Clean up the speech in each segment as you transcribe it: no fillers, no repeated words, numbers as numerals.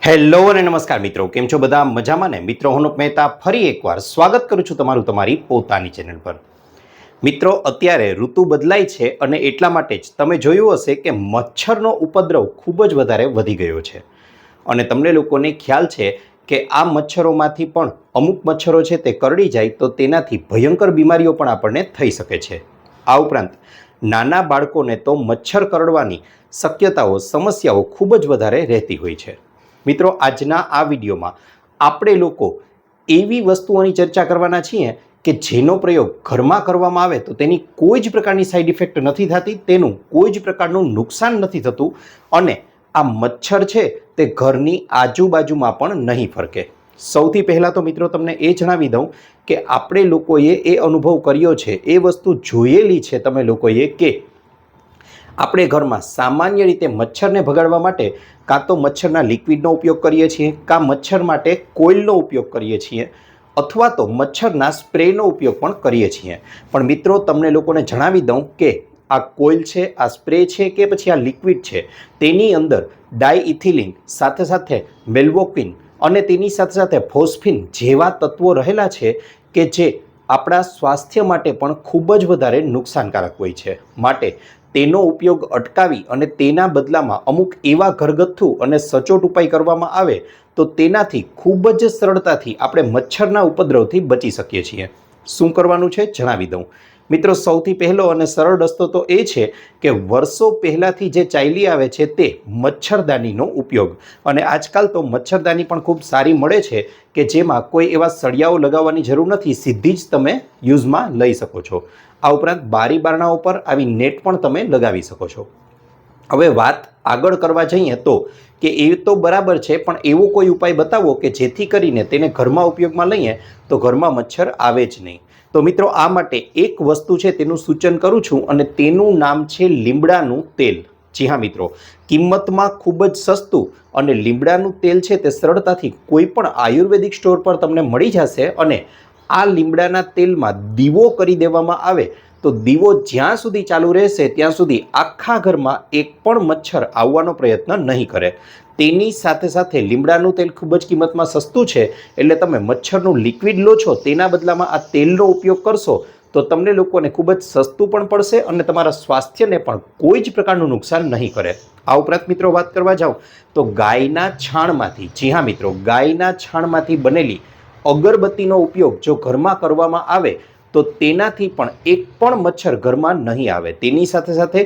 Hello અને નમસ્કાર મિત્રો, કેમ છો બધા? મજામાં ને? મિત્રો, હું મહેતા ફરી એકવાર સ્વાગત કરું છું તમારું તમારી પોતાની ચેનલ પર। મિત્રો, અત્યારે ઋતુ બદલાય છે અને એટલા માટે જ તમે જોયું હશે કે મચ્છરનો ઉપદ્રવ ખૂબ જ વધારે વધી ગયો છે અને તમને લોકોને ખ્યાલ છે કે આ મચ્છરોમાંથી પણ અમુક મચ્છરો છે તે કરડી જાય તો તેનાથી ભયંકર બીમારીઓ પણ આપણને થઈ શકે છે। આ ઉપરાંત નાના બાળકોને તો મચ્છર કરડવાની શક્યતાઓ સમસ્યાઓ ખૂબ જ વધારે રહેતી હોય છે। મિત્રો, આજના આ વિડીયોમાં આપણે લોકો એવી વસ્તુઓની ચર્ચા કરવાના છીએ કે જેનો પ્રયોગ ઘરમાં કરવામાં આવે તો તેની કોઈ જ પ્રકારની સાઈડ ઇફેક્ટ નથી થતી, તેનું કોઈ જ પ્રકારનું નુકસાન નથી થતું અને આ મચ્છર છે તે ઘરની આજુબાજુમાં પણ નહીં ફરકે। સૌથી પહેલાં તો મિત્રો તમને એ જણાવી દઉં કે આપણે લોકોએ એ અનુભવ કર્યો છે, એ વસ્તુ જોયેલી છે તમે લોકોએ કે આપણે ઘરમાં સામાન્ય રીતે મચ્છરને ભગાડવા માટે કાં તો મચ્છરના લિક્વિડનો ઉપયોગ કરીએ છીએ, કાં મચ્છર માટે કોઇલનો ઉપયોગ કરીએ છીએ અથવા તો મચ્છરના સ્પ્રેનો ઉપયોગ પણ કરીએ છીએ। પણ મિત્રો, તમને લોકોને જણાવી દઉં કે આ કોઇલ છે, આ સ્પ્રે છે કે પછી આ લિક્વિડ છે, તેની અંદર ડાયઇથિલિન સાથે સાથે મેલ્વોક્વિન અને તેની સાથે સાથે ફોસ્ફિન જેવા તત્વો રહેલા છે કે જે આપણા સ્વાસ્થ્ય માટે પણ ખૂબ જ વધારે નુકસાનકારક હોય છે। માટે તેનો ઉપયોગ અટકાવી અને તેના બદલામાં અમુક એવા ઘરગથ્થુ અને સચોટ ઉપાય કરવામાં આવે તો તેનાથી ખૂબ જ સરળતાથી આપણે મચ્છરના ઉપદ્રવથી બચી શકીએ છીએ। શું કરવાનું છે જણાવી દઉં મિત્રો। સૌથી પહેલો અને સરળ રસ્તો તો એ છે કે વર્ષો પહેલાંથી જે ચાલી આવે છે તે મચ્છરદાનીનો ઉપયોગ, અને આજકાલ તો મચ્છરદાની પણ ખૂબ સારી મળે છે કે જેમાં કોઈ એવા સળિયાઓ લગાવવાની જરૂર નથી, સીધી જ તમે યુઝમાં લઈ શકો છો। આ ઉપરાંત બારી બારણાઓ પર આવી નેટ પણ તમે લગાવી શકો છો। હવે વાત આગળ કરવા જઈએ તો કે એ તો બરાબર છે, પણ એવો કોઈ ઉપાય બતાવો કે જેથી કરીને તેને ઘરમાં ઉપયોગમાં લઈએ તો ઘરમાં મચ્છર આવે જ નહીં। તો મિત્રો, આ માટે એક વસ્તુ છે તેનું સૂચન કરું છું અને તેનું નામ છે લીમડાનું તેલ। જી હા મિત્રો, કિંમતમાં ખૂબ જ સસ્તું અને લીમડાનું તેલ છે તે સરળતાથી કોઈ પણ આયુર્વેદિક સ્ટોર પર તમને મળી જશે અને આ લીમડાના તેલમાં દીવો કરી દેવામાં આવે તો દીવો જ્યાં સુધી ચાલુ રહેશે ત્યાં સુધી આખા ઘરમાં એક પણ મચ્છર આવવાનો પ્રયત્ન નહીં કરે। તેની સાથે સાથે લીમડાનું તેલ ખૂબ જ કિંમતમાં સસ્તું છે, એટલે તમે મચ્છરનું લિક્વિડ લો છો તેના બદલામાં આ તેલનો ઉપયોગ કરશો તો તમને લોકોને ખૂબ જ સસ્તું પણ પડશે અને તમારા સ્વાસ્થ્યને પણ કોઈ જ પ્રકારનું નુકસાન નહીં કરે। આ ઉપરાંત મિત્રો, વાત કરવા જાઉં તો ગાયના છાણમાંથી, જી હા મિત્રો, ગાયના છાણમાંથી બનેલી અગરબત્તીનો ઉપયોગ જો ઘરમાં કરવામાં આવે તો તેનાથી પણ એક પણ મચ્છર ઘરમાં નહીં આવે। તેની સાથે સાથે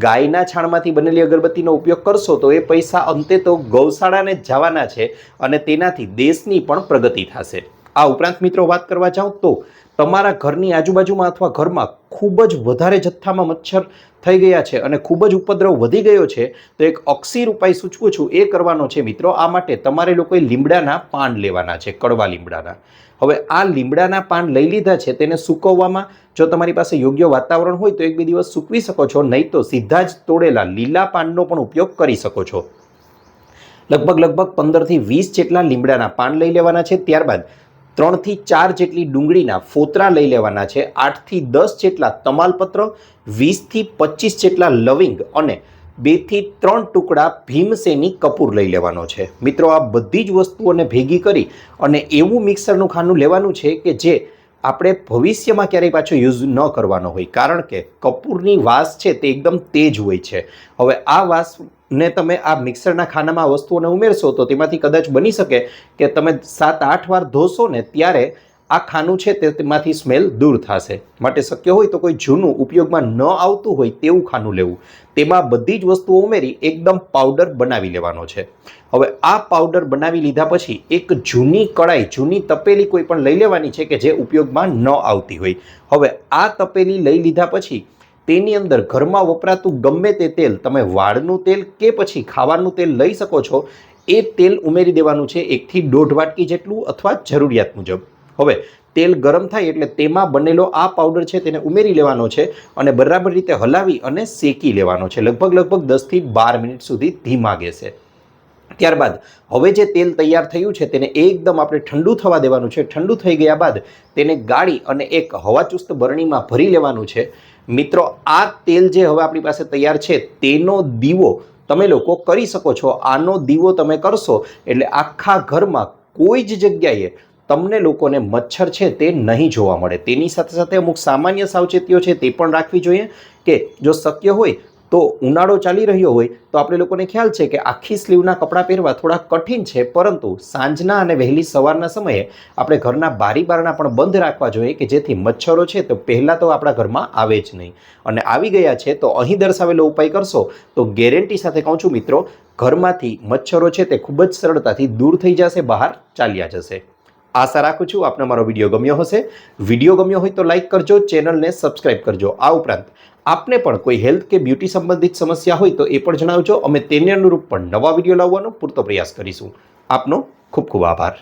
ગાયના છાણમાંથી બનેલી અગરબત્તીનો ઉપયોગ કરશો તો એ પૈસા અંતે તો ગૌશાળાને જ જવાના છે અને તેનાથી દેશની પણ પ્રગતિ થશે। આ ઉપરાંત મિત્રો, વાત કરવા જાઉં તો તમારા ઘરની આજુબાજુમાં અથવા ઘરમાં ખૂબ જ વધારે જથ્થામાં મચ્છર થઈ ગયા છે અને ખૂબ જ ઉપદ્રવ વધી ગયો છે તો એક અક્ષીર ઉપાય સૂચવું છું, એ કરવાનો છે મિત્રો। આ માટે તમારે લોકોએ લીમડાના પાન લેવાના છે, કડવા લીમડાના। હવે આ લીમડાના પાન લઈ લીધા છે, તેને સૂકવવામાં જો તમારી પાસે યોગ્ય વાતાવરણ હોય તો 1-2 દિવસ સૂકવી શકો છો, નહીં તો સીધા જ તોડેલા લીલા પાનનો પણ ઉપયોગ કરી શકો છો। લગભગ 15 થી 20 જેટલા લીમડાના પાન લઈ લેવાના છે। ત્યારબાદ 3 થી 4 જેટલી ડુંગળીના ફોતરા લઈ લેવાના છે। 8 થી 10 જેટલા તમાલપત્ર, 20 થી 25 જેટલા લવિંગ અને 2 થી 3 ટુકડા ભીમસેની કપૂર લઈ લેવાનો છે। મિત્રો, આ બધી જ વસ્તુઓને ભેગી કરી અને એવું મિક્સરનું ખાનું લેવાનું છે કે જે આપણે ભવિષ્યમાં ક્યારેય પાછો યુઝ ન કરવાનો હોય, કારણ કે કપૂરની વાસ છે તે એકદમ તેજ હોય છે। હવે આ વાસને તમે આ મિક્સરના ખાનામાં આ વસ્તુઓને ઉમેરશો તો તેમાંથી કદાચ બની શકે કે તમે 7-8 વાર ધોશો ને ત્યારે આ ખાનું છે તેમાંથી સ્મેલ દૂર થશે। માટે શક્ય હોય તો કોઈ જૂનું ઉપયોગમાં ન આવતું હોય તેવું ખાનું લેવું, તેમાં બધી જ વસ્તુઓ ઉમેરી એકદમ પાવડર બનાવી લેવાનો છે। હવે આ પાવડર બનાવી લીધા પછી એક જૂની કડાઈ, જૂની તપેલી કોઈ પણ લઈ લેવાની છે કે જે ઉપયોગમાં ન આવતી હોય। હવે આ તપેલી લઈ લીધા પછી તેની અંદર ઘરમાં વપરાતું ગમે તે તેલ, તમે વાળનું તેલ કે પછી ખાવાનું તેલ લઈ શકો છો, એ તેલ ઉમેરી દેવાનું છે 1 થી 1.5 વાટકી જેટલું અથવા જરૂરિયાત મુજબ। હવે તેલ ગરમ થાય એટલે તેમાં બનેલો આ પાવડર છે તેને ઉમેરી લેવાનો છે અને બરાબર રીતે હલાવી અને શેકી લેવાનો છે, લગભગ 10 થી 12 મિનિટ સુધી ધીમા ગેસે। ત્યારબાદ હવે જે તેલ તૈયાર થયું છે તેને એકદમ આપણે ઠંડુ થવા દેવાનું છે। ઠંડુ થઈ ગયા બાદ તેને ગાળી અને એક હવાચુસ્ત બરણીમાં ભરી લેવાનું છે। મિત્રો, આ તેલ જે હવે આપણી પાસે તૈયાર છે તેનો દીવો તમે લોકો કરી શકો છો. આનો દીવો તમે કરશો એટલે આખા ઘરમાં કોઈ જ જગ્યાએ તમને લોકોને મચ્છર છે તે નહીં જોવા મળે. તેની સાથે સાથે અમુક સામાન્ય સાવચેતીઓ છે તે પણ રાખવી જોઈએ કે જો શક્ય હોય તો ઉનાળો ચાલી રહ્યો હોય તો આપણે લોકોને ખ્યાલ છે કે આખી સ્લીવના કપડાં પહેરવા થોડા કઠિન છે, પરંતુ સાંજના અને વહેલી સવારના સમયે આપણે ઘરના બારી બારણા પણ બંધ રાખવા જોઈએ કે જેથી મચ્છરો છે તો પહેલાં તો આપણા ઘરમાં આવે જ નહીં, અને આવી ગયા છે તો અહીં દર્શાવેલો ઉપાય કરશો તો ગેરંટી સાથે કહું છું મિત્રો, ઘરમાંથી મચ્છરો છે તે ખૂબ જ સરળતાથી દૂર થઈ જશે, બહાર ચાલ્યા જશે. આશા રાખું છું આપને મારો વિડીયો ગમ્યો હશે. વિડીયો ગમ્યો હોય તો લાઇક કરજો, ચેનલને સબસ્ક્રાઇબ કરજો. આ ઉપરાંત આપને પણ કોઈ હેલ્થ કે બ્યુટી સંબંધિત સમસ્યા હોય તો એ પણ જણાવજો. અમે તેને અનુરૂપ પણ નવા વિડીયો લાવવાનો પૂરતો પ્રયાસ કરીશું. આપનો ખૂબ ખૂબ આભાર.